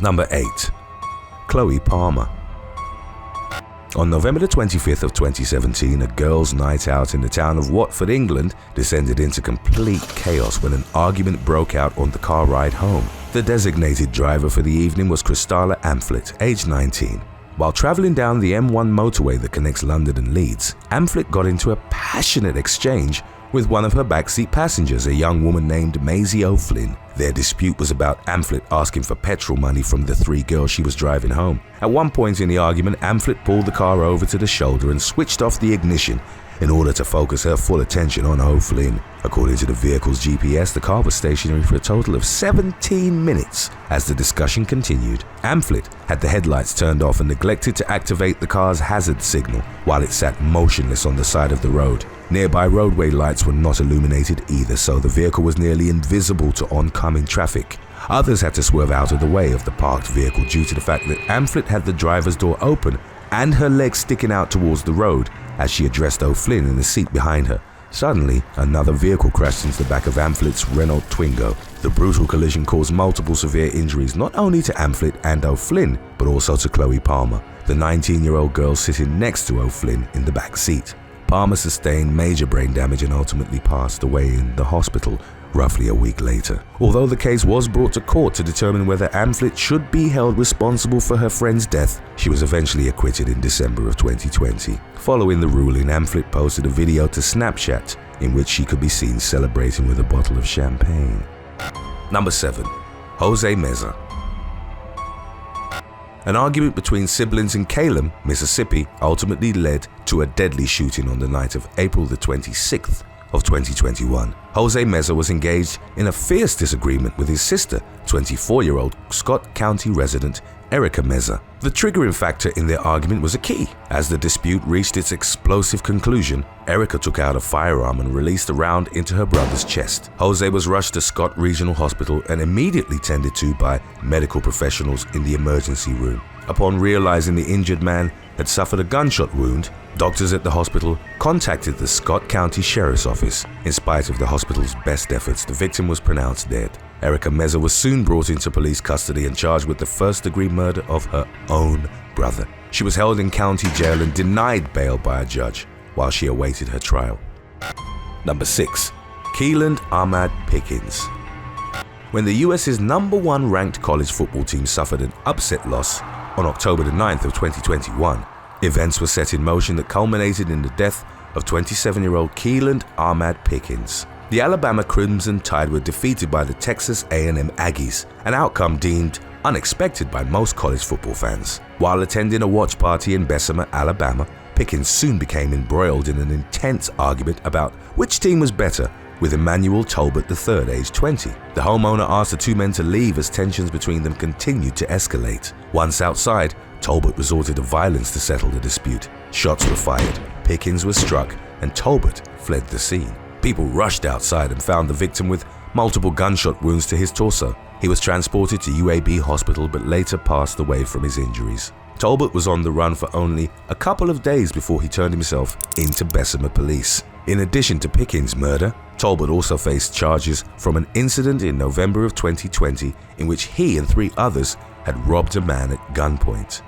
Number 8. Chloe Palmer. On November the 25th of 2017, a girls' night out in the town of Watford, England, descended into complete chaos when an argument broke out on the car ride home. The designated driver for the evening was Christala Amphlett, aged 19. While traveling down the M1 motorway that connects London and Leeds, Amphlett got into a passionate exchange with one of her backseat passengers, a young woman named Maisie O'Flynn. Their dispute was about Amphlett asking for petrol money from the 3 girls she was driving home. At one point in the argument, Amphlett pulled the car over to the shoulder and switched off the ignition in order to focus her full attention on O'Flynn. According to the vehicle's GPS, the car was stationary for a total of 17 minutes as the discussion continued. Amphlett had the headlights turned off and neglected to activate the car's hazard signal while it sat motionless on the side of the road. Nearby roadway lights were not illuminated either, so the vehicle was nearly invisible to oncoming traffic. Others had to swerve out of the way of the parked vehicle due to the fact that Amphlett had the driver's door open and her legs sticking out towards the road as she addressed O'Flynn in the seat behind her. Suddenly, another vehicle crashed into the back of Amphlett's Renault Twingo. The brutal collision caused multiple severe injuries not only to Amphlett and O'Flynn, but also to Chloe Palmer, the 19-year-old girl sitting next to O'Flynn in the back seat. Palmer sustained major brain damage and ultimately passed away in the hospital roughly a week later. Although the case was brought to court to determine whether Amphlett should be held responsible for her friend's death, she was eventually acquitted in December of 2020. Following the ruling, Amphlett posted a video to Snapchat in which she could be seen celebrating with a bottle of champagne. Number 7. Jose Meza. An argument between siblings in Salem, Mississippi, ultimately led to a deadly shooting on the night of April the 26th of 2021. Jose Meza was engaged in a fierce disagreement with his sister, 24-year-old Scott County resident Erica Meza. The triggering factor in their argument was a key. As the dispute reached its explosive conclusion, Erica took out a firearm and released a round into her brother's chest. Jose was rushed to Scott Regional Hospital and immediately tended to by medical professionals in the emergency room. Upon realizing the injured man had suffered a gunshot wound, doctors at the hospital contacted the Scott County Sheriff's Office. In spite of the hospital's best efforts, the victim was pronounced dead. Erica Meza was soon brought into police custody and charged with the first-degree murder of her own brother. She was held in county jail and denied bail by a judge while she awaited her trial. Number 6. Keeland Ahmad Pickens. When the US's #1 ranked college football team suffered an upset loss on October the 9th of 2021, events were set in motion that culminated in the death of 27-year-old Keeland Ahmad Pickens. The Alabama Crimson Tide were defeated by the Texas A&M Aggies, an outcome deemed unexpected by most college football fans. While attending a watch party in Bessemer, Alabama, Pickens soon became embroiled in an intense argument about which team was better with Emmanuel Talbot III, aged 20. The homeowner asked the two men to leave as tensions between them continued to escalate. Once outside, Talbot resorted to violence to settle the dispute. Shots were fired, Pickens was struck, and Talbot fled the scene. People rushed outside and found the victim with multiple gunshot wounds to his torso. He was transported to UAB Hospital but later passed away from his injuries. Talbot was on the run for only a couple of days before he turned himself into Bessemer police. In addition to Pickens' murder, Talbot also faced charges from an incident in November of 2020 in which he and 3 others had robbed a man at gunpoint.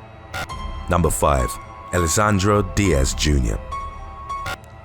Number 5. Alessandro Diaz Jr.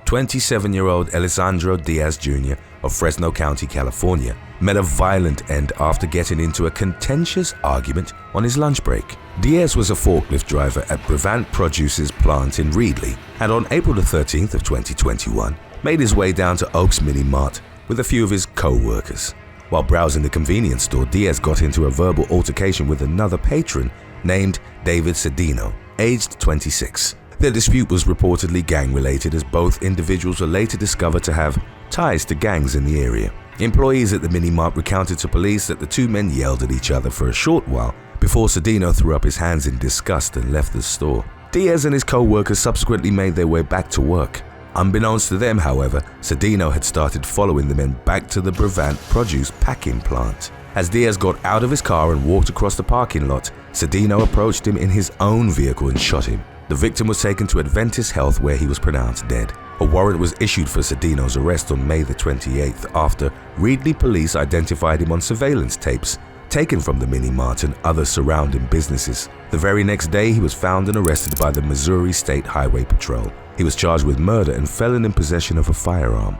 27-year-old Alessandro Diaz Jr. of Fresno County, California, met a violent end after getting into a contentious argument on his lunch break. Diaz was a forklift driver at Brevant Produce's plant in Reedley, and on April the 13th of 2021, made his way down to Oaks Mini Mart with a few of his co-workers. While browsing the convenience store, Diaz got into a verbal altercation with another patron named David Cedino, aged 26. Their dispute was reportedly gang-related, as both individuals were later discovered to have ties to gangs in the area. Employees at the mini-mart recounted to police that the two men yelled at each other for a short while before Cedino threw up his hands in disgust and left the store. Diaz and his co-workers subsequently made their way back to work. Unbeknownst to them, however, Cedino had started following the men back to the Brevant Produce packing plant. As Diaz got out of his car and walked across the parking lot, Cedino approached him in his own vehicle and shot him. The victim was taken to Adventist Health, where he was pronounced dead. A warrant was issued for Cedino's arrest on May the 28th after Reedley police identified him on surveillance tapes taken from the Mini Mart and other surrounding businesses. The very next day, he was found and arrested by the Missouri State Highway Patrol. He was charged with murder and felon in possession of a firearm.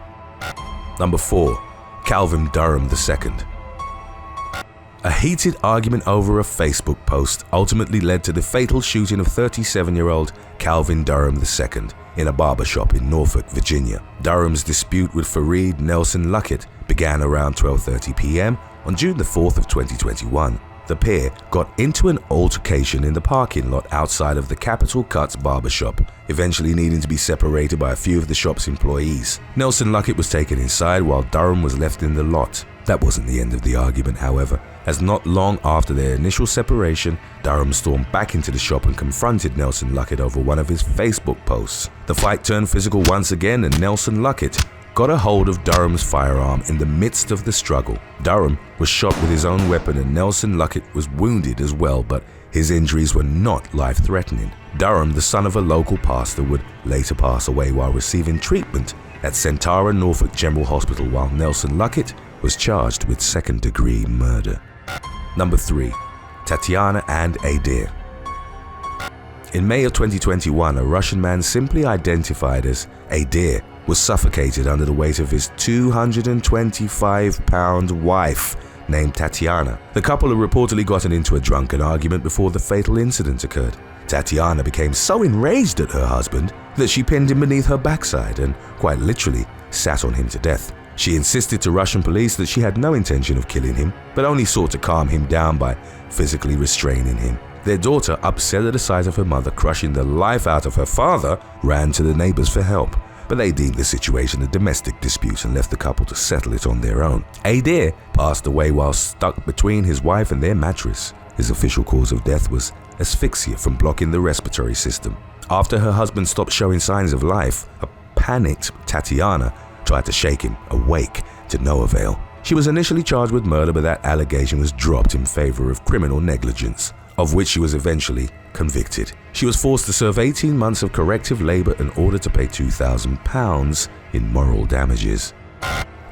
Number 4. Calvin Durham II. A heated argument over a Facebook post ultimately led to the fatal shooting of 37-year-old Calvin Durham II in a barbershop in Norfolk, Virginia. Durham's dispute with Fareed Nelson Luckett began around 12:30 p.m. on June the 4th of 2021. The pair got into an altercation in the parking lot outside of the Capital Cuts barbershop, eventually needing to be separated by a few of the shop's employees. Nelson Luckett was taken inside while Durham was left in the lot. That wasn't the end of the argument, however, as not long after their initial separation, Durham stormed back into the shop and confronted Nelson Luckett over one of his Facebook posts. The fight turned physical once again, and Nelson Luckett got a hold of Durham's firearm in the midst of the struggle. Durham was shot with his own weapon and Nelson Luckett was wounded as well, but his injuries were not life-threatening. Durham, the son of a local pastor, would later pass away while receiving treatment at Centara Norfolk General Hospital, while Nelson Luckett was charged with second-degree murder. Number 3. Tatiana and Adair. In May of 2021, a Russian man simply identified as Adair was suffocated under the weight of his 225-pound wife named Tatiana. The couple had reportedly gotten into a drunken argument before the fatal incident occurred. Tatiana became so enraged at her husband that she pinned him beneath her backside and quite literally sat on him to death. She insisted to Russian police that she had no intention of killing him, but only sought to calm him down by physically restraining him. Their daughter, upset at the sight of her mother crushing the life out of her father, ran to the neighbors for help, but they deemed the situation a domestic dispute and left the couple to settle it on their own. Adair passed away while stuck between his wife and their mattress. His official cause of death was asphyxia from blocking the respiratory system. After her husband stopped showing signs of life, a panicked Tatiana tried to shake him awake, to no avail. She was initially charged with murder, but that allegation was dropped in favor of criminal negligence, of which she was eventually convicted. She was forced to serve 18 months of corrective labor in order to pay £2,000 in moral damages.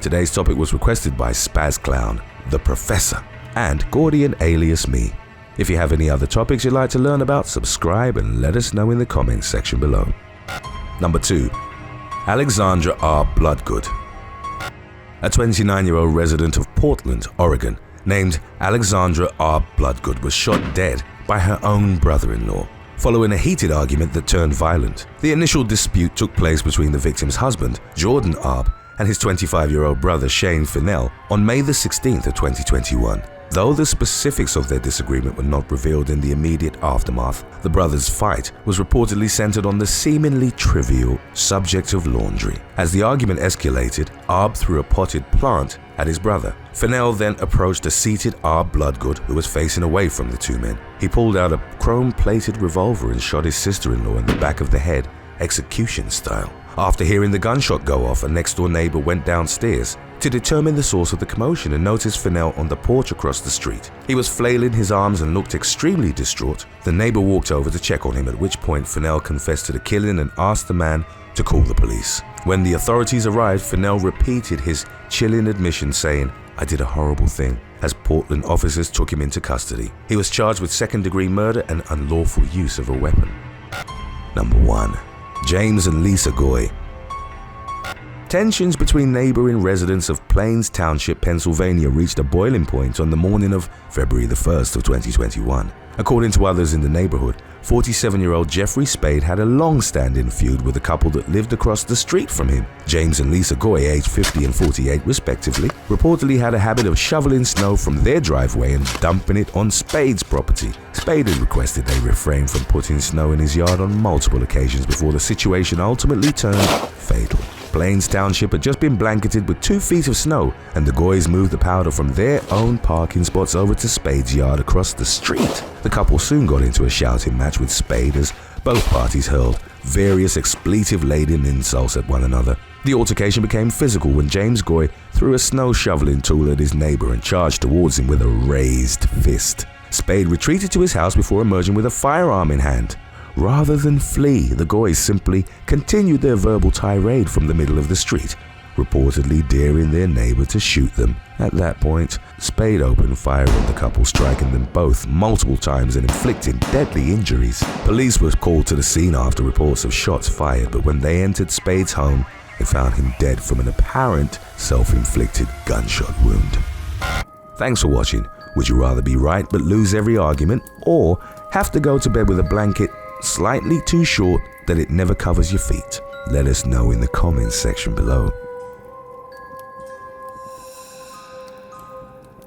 Today's topic was requested by Spaz Clown, The Professor, and Gordian alias me. If you have any other topics you'd like to learn about, subscribe and let us know in the comments section below. Number 2. Alexandra R. Bloodgood. A 29-year-old resident of Portland, Oregon, named Alexandra R. Bloodgood was shot dead by her own brother-in-law following a heated argument that turned violent. The initial dispute took place between the victim's husband, Jordan Arb, and his 25-year-old brother, Shane Finnell, on May the 16th of 2021. Though the specifics of their disagreement were not revealed in the immediate aftermath, the brothers' fight was reportedly centered on the seemingly trivial subject of laundry. As the argument escalated, Arb threw a potted plant at his brother. Finnell then approached a seated Arb Bloodgood, who was facing away from the two men. He pulled out a chrome-plated revolver and shot his sister-in-law in the back of the head, execution style. After hearing the gunshot go off, a next-door neighbor went downstairs to determine the source of the commotion and noticed Finnell on the porch across the street. He was flailing his arms and looked extremely distraught. The neighbor walked over to check on him, at which point Finnell confessed to the killing and asked the man to call the police. When the authorities arrived, Finnell repeated his chilling admission, saying, "I did a horrible thing," as Portland officers took him into custody. He was charged with second-degree murder and unlawful use of a weapon. Number 1. James and Lisa Goy. Tensions between neighboring residents of Plains Township, Pennsylvania reached a boiling point on the morning of February the 1st of 2021. According to others in the neighborhood, 47-year-old Jeffrey Spade had a long-standing feud with a couple that lived across the street from him. James and Lisa Goy, aged 50 and 48 respectively, reportedly had a habit of shoveling snow from their driveway and dumping it on Spade's property. Spade had requested they refrain from putting snow in his yard on multiple occasions before the situation ultimately turned fatal. Plains Township had just been blanketed with 2 feet of snow, and the Goys moved the powder from their own parking spots over to Spade's yard across the street. The couple soon got into a shouting match with Spade as both parties hurled various expletive-laden insults at one another. The altercation became physical when James Goy threw a snow shoveling tool at his neighbor and charged towards him with a raised fist. Spade retreated to his house before emerging with a firearm in hand. Rather than flee, the Goys simply continued their verbal tirade from the middle of the street, reportedly daring their neighbor to shoot them. At that point, Spade opened fire on the couple, striking them both multiple times and inflicting deadly injuries. Police were called to the scene after reports of shots fired, but when they entered Spade's home, they found him dead from an apparent self-inflicted gunshot wound. Thanks for watching. Would you rather be right but lose every argument, or have to go to bed with a blanket slightly too short that it never covers your feet? Let us know in the comments section below.